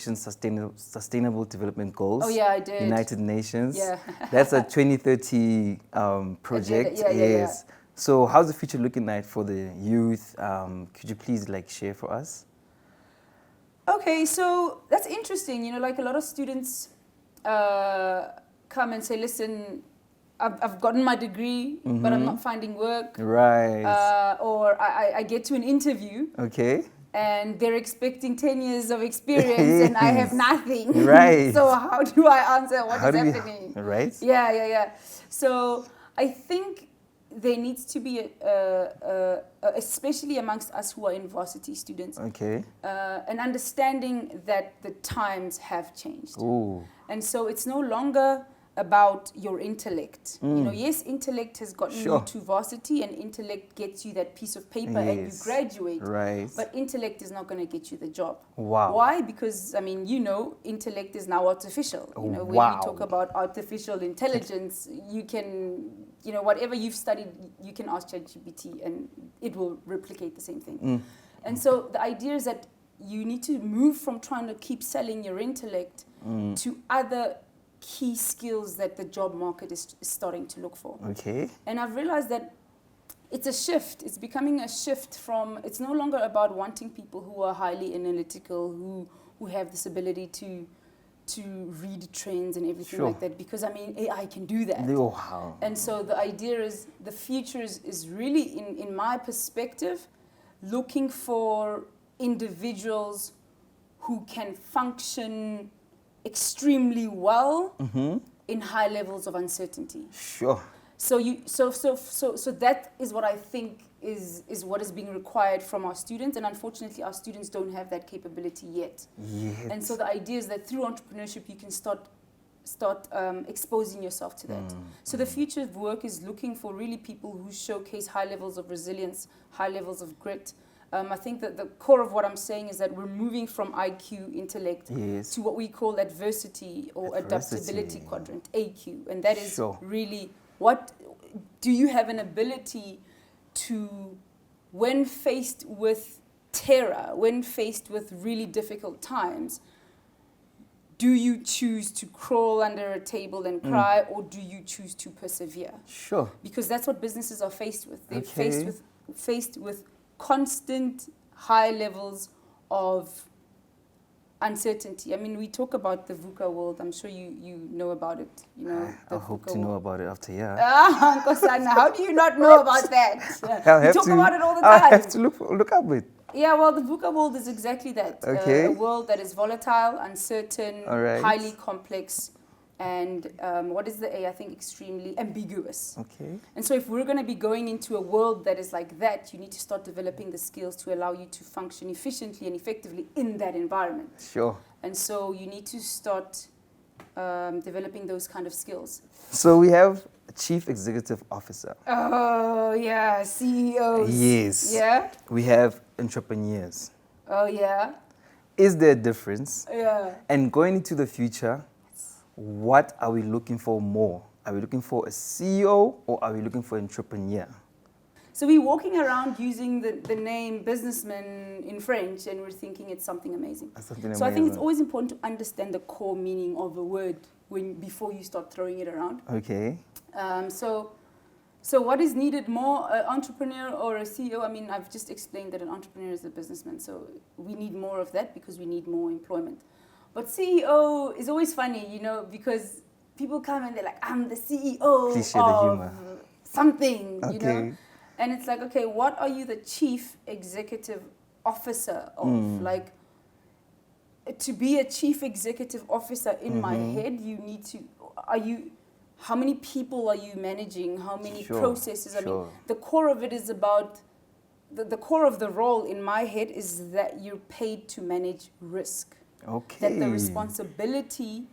mentioned sustainable development goals. Oh yeah, I did. United Nations. Yeah. That's a 2030 project. Yeah. Yes. So how's the future looking like for the youth? Could you please share for us? Okay, so that's interesting. You know, like a lot of students come and say, listen, I've gotten my degree, but I'm not finding work. Right. Or I get to an interview. Okay. And they're expecting 10 years of experience and I have nothing. Right. So how do I answer what is happening? Right. Yeah. So I think there needs to be, especially amongst us who are university students, okay, an understanding that the times have changed. Ooh. And so it's no longer about your intellect. You know, yes, intellect has gotten you to varsity and intellect gets you that piece of paper and you graduate. Right. But intellect is not going to get you the job. Wow. Why? Because, I mean, you know, intellect is now artificial. You know, when we talk about artificial intelligence, you can, you know, whatever you've studied, you can ask ChatGPT and it will replicate the same thing. And so the idea is that you need to move from trying to keep selling your intellect to other key skills that the job market is starting to look for. Okay. And I've realized that it's a shift. It's becoming a shift from, it's no longer about wanting people who are highly analytical, who have this ability to read trends and everything like that, because I mean, AI can do that. Wow. And so the idea is, the future is really, in my perspective, looking for individuals who can function extremely well in high levels of uncertainty. Sure. So that is what I think is what is being required from our students, and unfortunately our students don't have that capability yet. And so the idea is that through entrepreneurship you can start exposing yourself to that. So the future of work is looking for really people who showcase high levels of resilience, high levels of grit. I think that the core of what I'm saying is that we're moving from IQ, intellect, to what we call adversity or adaptability quadrant, AQ. And that is really, what do you have an ability to, when faced with terror, when faced with really difficult times, do you choose to crawl under a table and cry, or do you choose to persevere? Sure. Because that's what businesses are faced with. They're faced with constant high levels of uncertainty. I mean, we talk about the VUCA world. I'm sure you know about it. You know, I hope to know about it after Nkosana, how do you not know about that? We talk about it all the time. I have to look up it. Yeah, well, the VUCA world is exactly that. Okay. A world that is volatile, uncertain, highly complex, and what is the A? I think extremely ambiguous. Okay. And so if we're going to be going into a world that is like that, you need to start developing the skills to allow you to function efficiently and effectively in that environment. Sure. And so you need to start developing those kind of skills. So we have a chief executive officer. Oh, yeah, CEOs. Yes. Yeah? We have entrepreneurs. Oh, yeah? Is there a difference? Yeah. And going into the future, what are we looking for more? Are we looking for a CEO or are we looking for an entrepreneur? So we're walking around using the name businessman in French and we're thinking it's something amazing. So I think it's always important to understand the core meaning of a word before you start throwing it around. Okay. So what is needed more, an entrepreneur or a CEO? I mean, I've just explained that an entrepreneur is a businessman, so we need more of that because we need more employment. But CEO is always funny, you know, because people come and they're like, I'm the CEO of something, you know. And it's like, okay, what are you the chief executive officer of? Like, to be a chief executive officer in my head, you need to, how many people are you managing? How many processes? I mean, the core of it is about, the core of the role in my head is that you're paid to manage risk. Okay. That the responsibility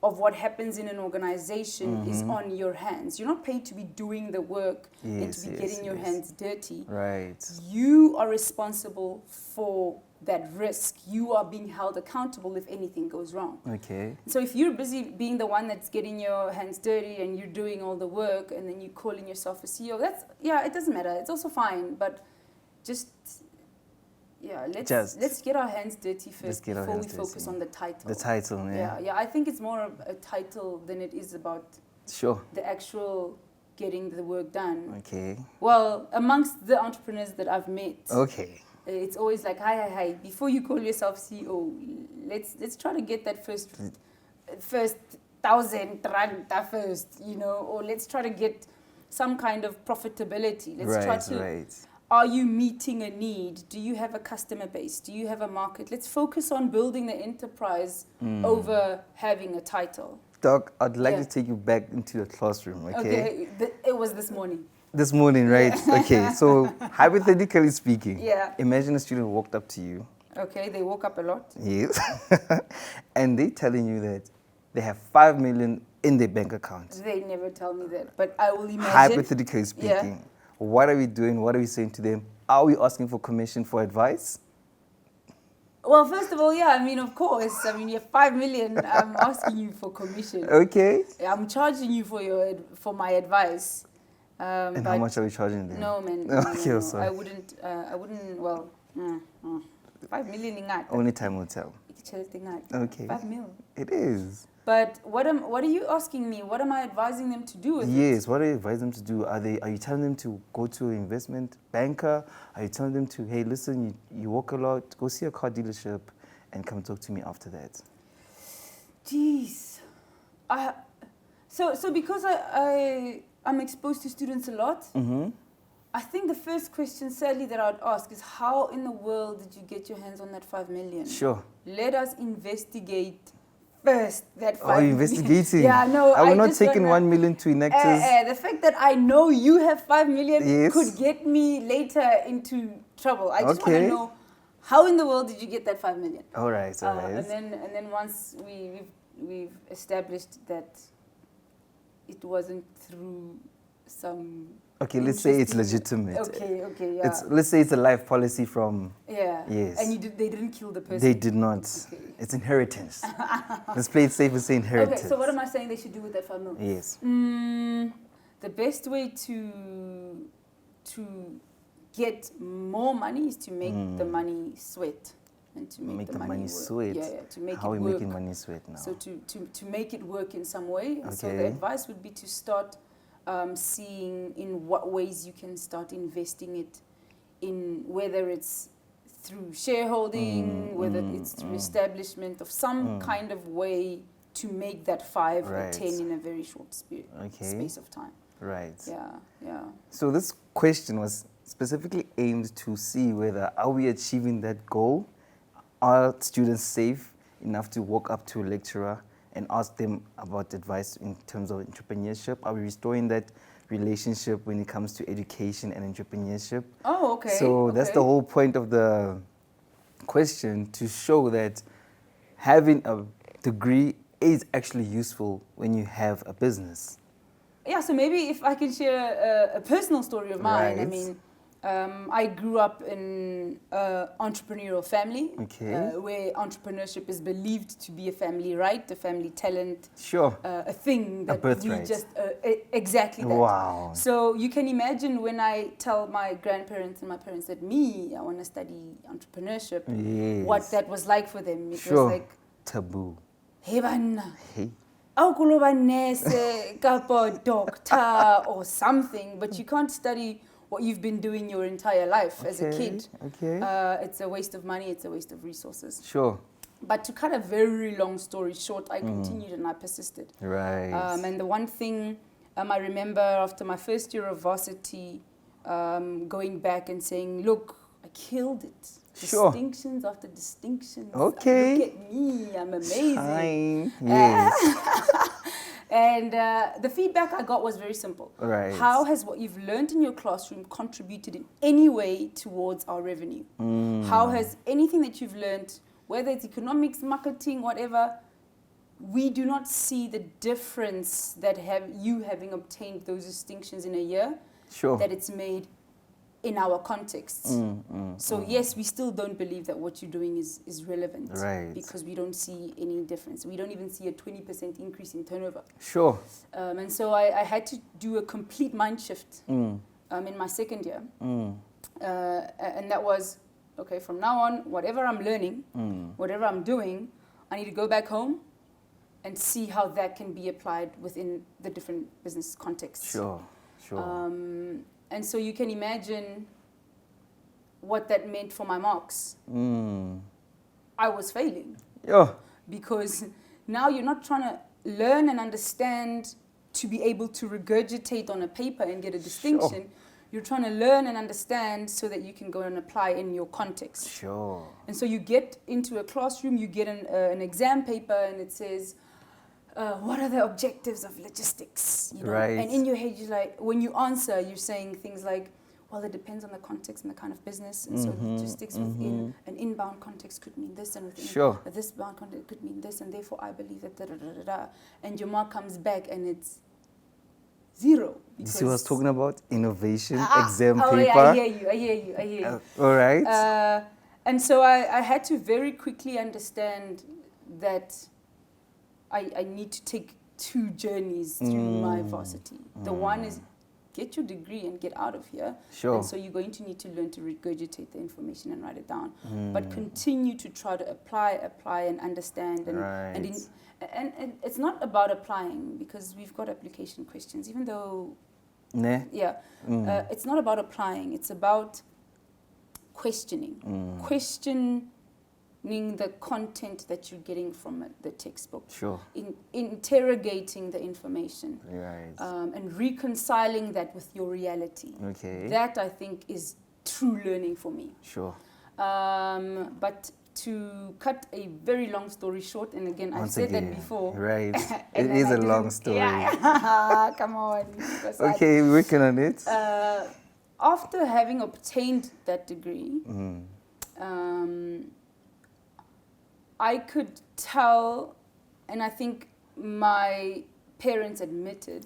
of what happens in an organization is on your hands. You're not paid to be doing the work and to be getting your hands dirty. Right. You are responsible for that risk. You are being held accountable if anything goes wrong. Okay. So if you're busy being the one that's getting your hands dirty and you're doing all the work and then you're calling yourself a CEO, it doesn't matter. It's also fine, but just Yeah, let's get our hands dirty first before we focus on the title. The title, yeah. Yeah, I think it's more of a title than it is about the actual getting the work done. Okay. Well, amongst the entrepreneurs that I've met, it's always like, hi, before you call yourself CEO, let's try to get that first 1,000 rand first, or let's try to get some kind of profitability. Let's try to. Are you meeting a need? Do you have a customer base? Do you have a market? Let's focus on building the enterprise over having a title. Doc, I'd like to take you back into the classroom, okay? It was this morning. This morning, right? Okay, so hypothetically speaking, imagine a student walked up to you. Okay, they woke up a lot. Yes. And they telling you that they have 5 million in their bank account. They never tell me that, but I will imagine. Hypothetically speaking, what are we doing? What are we saying to them? Are we asking for commission for advice? Well, first of all, of course. You have 5 million. I'm asking you for commission. Okay. I'm charging you for my advice. And how much are we charging them? No, man. Okay, no. Sorry. I wouldn't. Well, 5 million in that. Only time will tell. Okay. 5 mil. It is. But what are you asking me? What am I advising them to do with it? Yes, what are you advising them to do? Are you telling them to go to an investment banker? Are you telling them to, hey, listen, you walk a lot, go see a car dealership and come talk to me after that? Jeez. So because I'm exposed to students a lot, I think the first question, sadly, that I would ask is, how in the world did you get your hands on that 5 million? Sure. Let us investigate first that 5 million. Investigating? Yeah, no. Are we not taking 1 million to Enactus? The fact that I know you have 5 million could get me later into trouble. I just want to know, how in the world did you get that 5 million? All right. And then once we've established that it wasn't through some. Okay, let's say it's legitimate. Okay, yeah. Let's say it's a life policy from. Yeah. Yes. And they didn't kill the person. They did not. Okay. It's inheritance. Let's play it safe and say inheritance. Okay, so what am I saying they should do with that 5 million? Yes. The best way to get more money is to make the money sweat. And to make the money sweat. Yeah, to make How it work. How are we making money sweat now? So to make it work in some way. Okay. So the advice would be to start seeing in what ways you can start investing it in, whether it's through shareholding, whether it's through establishment of some kind of way to make that 5 or 10 in a very short space of time. Right. Yeah. So this question was specifically aimed to see whether are we achieving that goal? Are students safe enough to walk up to a lecturer and ask them about advice in terms of entrepreneurship? Are we restoring that relationship when it comes to education and entrepreneurship? Oh, okay. So that's the whole point of the question, to show that having a degree is actually useful when you have a business. Yeah, so maybe if I can share a personal story of mine. Right. I grew up in an entrepreneurial family, where entrepreneurship is believed to be a family right, a family talent, a thing that we just exactly that. Wow! So you can imagine when I tell my grandparents and my parents that I want to study entrepreneurship, what that was like for them. It was like taboo. Hey, banna. Hey. Doctor or something, but you can't study what you've been doing your entire life as a kid. It's a waste of money, it's a waste of resources. Sure. But to cut a very long story short, I continued and I persisted. Right. And the one thing I remember after my first year of varsity, going back and saying, look, I killed it. Distinctions after distinctions. Okay. Look at me, I'm amazing. Shine. Yes. And the feedback I got was very simple. Right. How has what you've learned in your classroom contributed in any way towards our revenue? How has anything that you've learned, whether it's economics, marketing, whatever, we do not see the difference that you having obtained those distinctions in a year, that it's made in our contexts. So yes, we still don't believe that what you're doing is relevant, because we don't see any difference. We don't even see a 20% increase in turnover. Sure. And so I had to do a complete mind shift in my second year. And that was, okay, from now on, whatever I'm learning, whatever I'm doing, I need to go back home and see how that can be applied within the different business contexts. Sure. And so you can imagine what that meant for my marks. I was failing. Yeah. Because now you're not trying to learn and understand to be able to regurgitate on a paper and get a distinction. Sure. You're trying to learn and understand so that you can go and apply in your context. Sure. And so you get into a classroom, you get an exam paper, and it says, what are the objectives of logistics? You know? Right. And in your head, you're like, when you answer, you're saying things like, well, it depends on the context and the kind of business. And so logistics within an inbound context could mean this, and within this bound context could mean this, and therefore I believe that da-da-da-da-da. And your mark comes back and it's 0. You see what I was talking about? Innovation, exam paper. paper. Yeah, I hear you. All right. And so I had to very quickly understand that I need to take 2 journeys through my varsity. The one is get your degree and get out of here. Sure. And so you're going to need to learn to regurgitate the information and write it down. But continue to try to apply and understand. And it's not about applying, because we've got application questions, even though... it's not about applying. It's about questioning. Questioning the content that you're getting from the textbook. Sure. Interrogating the information. Right. And reconciling that with your reality. Okay. That, I think, is true learning for me. Sure. But to cut a very long story short, and again, I've said that before. Right. It is a long story. Yeah. Come on. Okay, we're working on it. After having obtained that degree, I could tell, and I think my parents admitted,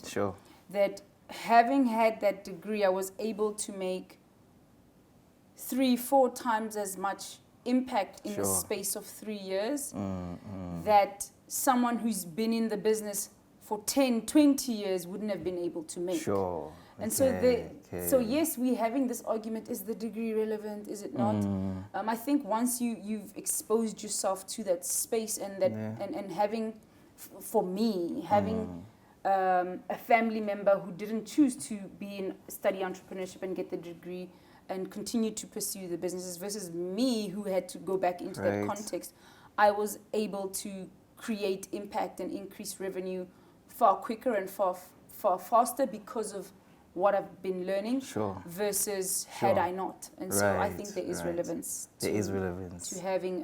that having had that degree, I was able to make 3-4 times as much impact in the space of 3 years that someone who's been in the business for 10-20 years wouldn't have been able to make. And so yes, we're having this argument, is the degree relevant, is it not? I think once you've exposed yourself to that space and that and having, for me, having a family member who didn't choose to study entrepreneurship and get the degree and continue to pursue the businesses versus me who had to go back into that context, I was able to create impact and increase revenue far quicker and far faster because of what I've been learning versus had I not. And so I think there is relevance to having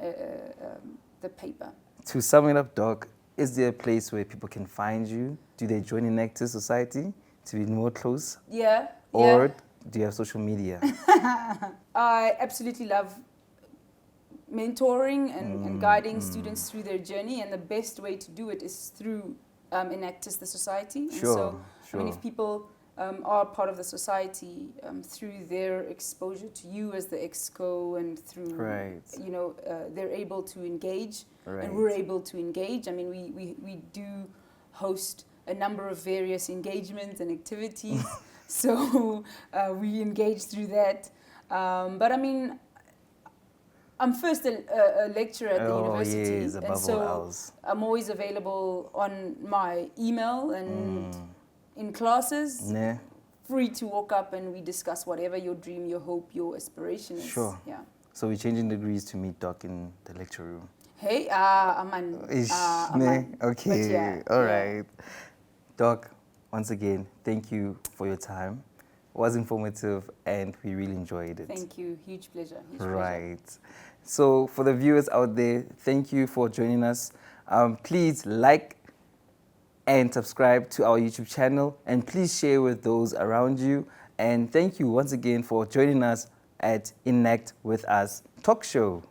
the paper. To sum it up, Doc, is there a place where people can find you? Do they join Enactus Society to be more close? Yeah. Or do you have social media? I absolutely love mentoring and guiding students through their journey, and the best way to do it is through Enactus, the society. I mean, if people are part of the society through their exposure to you as the exco and through, they're able to engage and we're able to engage. I mean, we do host a number of various engagements and activities. So we engage through that. But I mean, I'm first a lecturer at the university, and so I'm always available on my email and in classes. Free to walk up and we discuss whatever your dream, your hope, your aspiration is. Yeah. So we're changing degrees to meet Doc in the lecture room. Hey, Aman. Okay, all right. Doc, once again, thank you for your time. It was informative and we really enjoyed it. Thank you. Huge pleasure. Right. So for the viewers out there, thank you for joining us. Please like and subscribe to our YouTube channel, and please share with those around you. And thank you once again for joining us at Enact With Us Talk Show.